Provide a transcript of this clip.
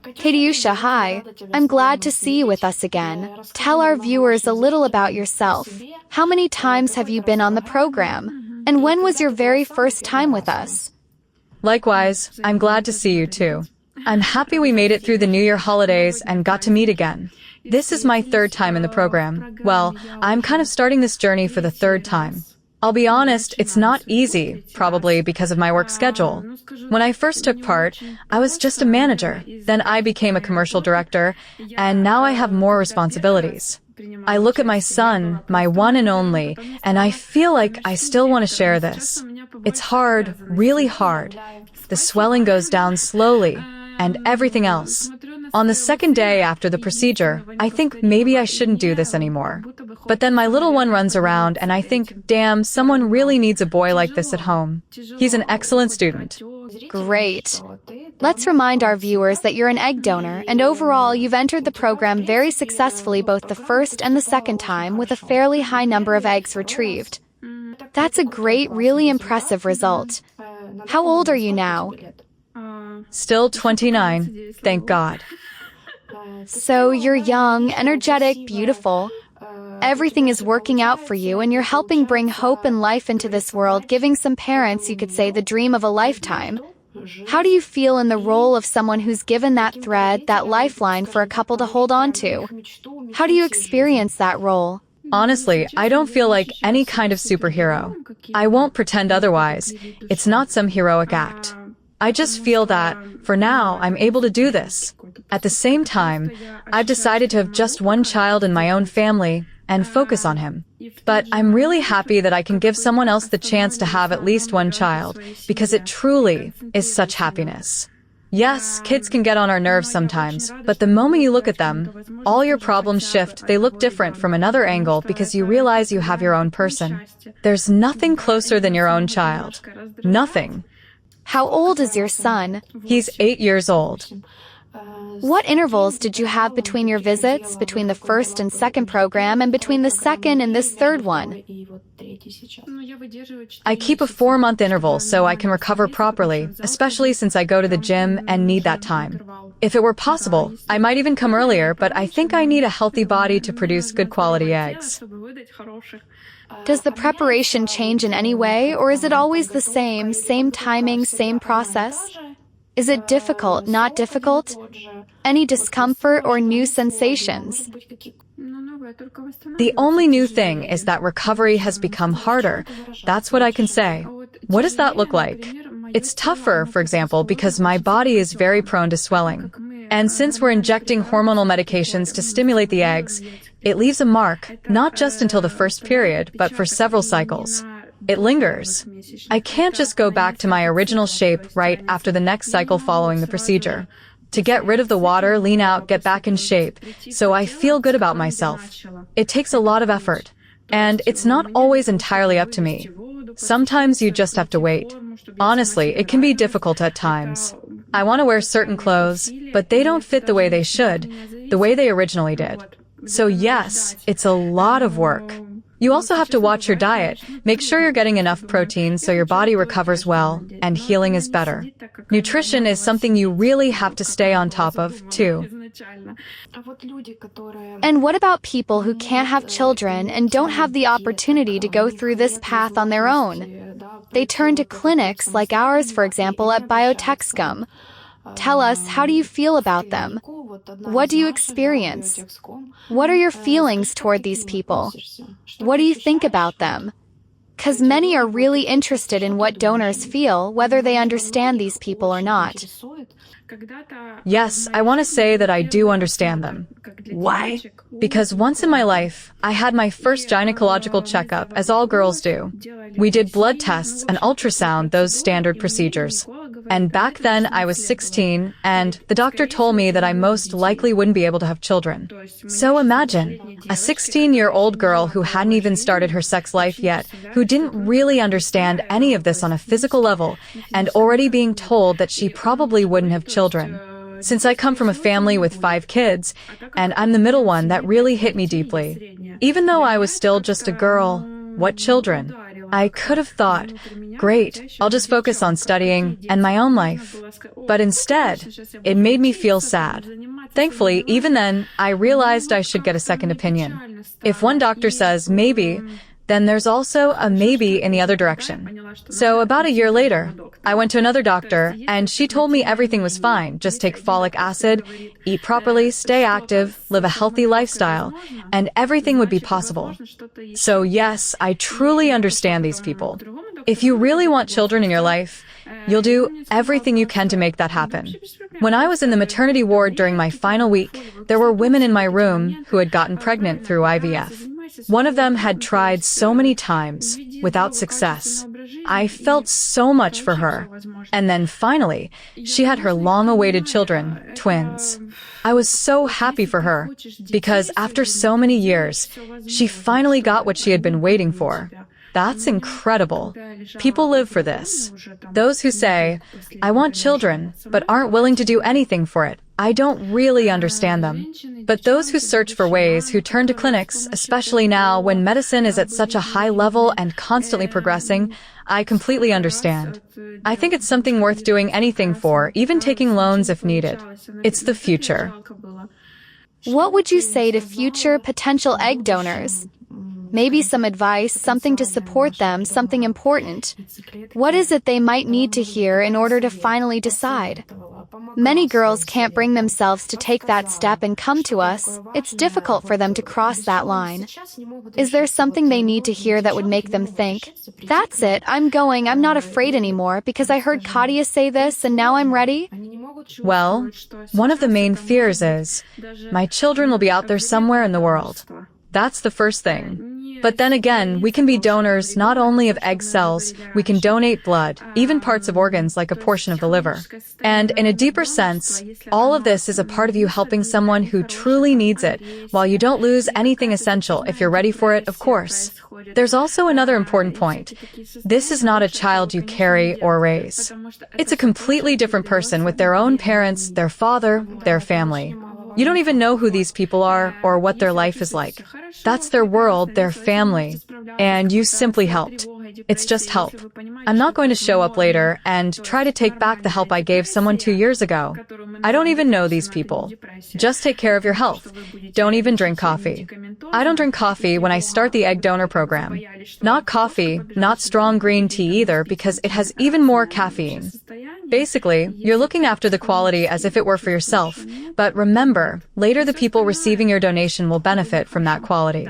Katiusha, hi. I'm glad to see you with us again. Tell our viewers a little about yourself. How many times have you been on the program? And when was your very first time with us? Likewise, I'm glad to see you too. I'm happy we made it through the New Year holidays and got to meet again. This is my third time in the program. Well, I'm kind of starting this journey for the third time. I'll be honest, it's not easy, probably because of my work schedule. When I first took part, I was just a manager. Then I became a commercial director, and now I have more responsibilities. I look at my son, my one and only, and I feel like I still want to share this. It's hard, really hard. The swelling goes down slowly, and everything else. On the second day after the procedure, I think maybe I shouldn't do this anymore. But then my little one runs around and I think, damn, someone really needs a boy like this at home. He's an excellent student. Great. Let's remind our viewers that you're an egg donor, and overall you've entered the program very successfully both the first and the second time with a fairly high number of eggs retrieved. That's a great, really impressive result. How old are you now? Still 29, thank God. So you're young, energetic, beautiful. Everything is working out for you and you're helping bring hope and life into this world, giving some parents, you could say, the dream of a lifetime. How do you feel in the role of someone who's given that thread, that lifeline for a couple to hold on to? How do you experience that role? Honestly, I don't feel like any kind of superhero. I won't pretend otherwise. It's not some heroic act. I just feel that, for now, I'm able to do this. At the same time, I've decided to have just one child in my own family and focus on him. But I'm really happy that I can give someone else the chance to have at least one child, because it truly is such happiness. Yes, kids can get on our nerves sometimes, but the moment you look at them, all your problems shift. They look different from another angle because you realize you have your own person. There's nothing closer than your own child. Nothing. How old is your son? He's 8 years old. What intervals did you have between your visits, between the first and second program, and between the second and this third one? I keep a 4-month interval so I can recover properly, especially since I go to the gym and need that time. If it were possible, I might even come earlier, but I think I need a healthy body to produce good quality eggs. Does the preparation change in any way, or is it always the same timing, same process? Is it difficult, not difficult? Any discomfort or new sensations? The only new thing is that recovery has become harder. That's what I can say. What does that look like? It's tougher, for example, because my body is very prone to swelling. And since we're injecting hormonal medications to stimulate the eggs, it leaves a mark, not just until the first period, but for several cycles. It lingers. I can't just go back to my original shape right after the next cycle following the procedure. To get rid of the water, lean out, get back in shape, so I feel good about myself. It takes a lot of effort. And it's not always entirely up to me. Sometimes you just have to wait. Honestly, it can be difficult at times. I want to wear certain clothes, but they don't fit the way they should, the way they originally did. So yes, it's a lot of work. You also have to watch your diet. Make sure you're getting enough protein so your body recovers well and healing is better. Nutrition is something you really have to stay on top of, too. And what about people who can't have children and don't have the opportunity to go through this path on their own? They turn to clinics like ours, for example, at BioTexCom. Tell us, how do you feel about them? What do you experience? What are your feelings toward these people? What do you think about them? 'Cause many are really interested in what donors feel, whether they understand these people or not. Yes, I want to say that I do understand them. Why? Because once in my life, I had my first gynecological checkup, as all girls do. We did blood tests and ultrasound, those standard procedures. And back then I was 16, and the doctor told me that I most likely wouldn't be able to have children. So imagine, a 16-year-old girl who hadn't even started her sex life yet, who didn't really understand any of this on a physical level, and already being told that she probably wouldn't have children. Since I come from a family with 5 kids, and I'm the middle one, that really hit me deeply. Even though I was still just a girl, what children? I could have thought, great, I'll just focus on studying and my own life. But instead, it made me feel sad. Thankfully, even then, I realized I should get a second opinion. If one doctor says maybe, then there's also a maybe in the other direction. So about a year later, I went to another doctor, and she told me everything was fine. Just take folic acid, eat properly, stay active, live a healthy lifestyle, and everything would be possible. So yes, I truly understand these people. If you really want children in your life, you'll do everything you can to make that happen. When I was in the maternity ward during my final week, there were women in my room who had gotten pregnant through IVF. One of them had tried so many times without success. I felt so much for her. And then finally, she had her long-awaited children, twins. I was so happy for her because after so many years, she finally got what she had been waiting for. That's incredible. People live for this. Those who say, I want children, but aren't willing to do anything for it, I don't really understand them. But those who search for ways, who turn to clinics, especially now when medicine is at such a high level and constantly progressing, I completely understand. I think it's something worth doing anything for, even taking loans if needed. It's the future. What would you say to future potential egg donors? Maybe some advice, something to support them, something important. What is it they might need to hear in order to finally decide? Many girls can't bring themselves to take that step and come to us. It's difficult for them to cross that line. Is there something they need to hear that would make them think, that's it, I'm not afraid anymore because I heard Katia say this and now I'm ready? Well, one of the main fears is, my children will be out there somewhere in the world. That's the first thing. But then again, we can be donors not only of egg cells, we can donate blood, even parts of organs like a portion of the liver. And in a deeper sense, all of this is a part of you helping someone who truly needs it, while you don't lose anything essential if you're ready for it, of course. There's also another important point. This is not a child you carry or raise. It's a completely different person with their own parents, their father, their family. You don't even know who these people are or what their life is like. That's their world, their family, and you simply helped. It's just help. I'm not going to show up later and try to take back the help I gave someone 2 years ago. I don't even know these people. Just take care of your health. Don't even drink coffee. I don't drink coffee when I start the egg donor program. Not coffee, not strong green tea either, because it has even more caffeine. Basically, you're looking after the quality as if it were for yourself, but remember, later the people receiving your donation will benefit from that quality.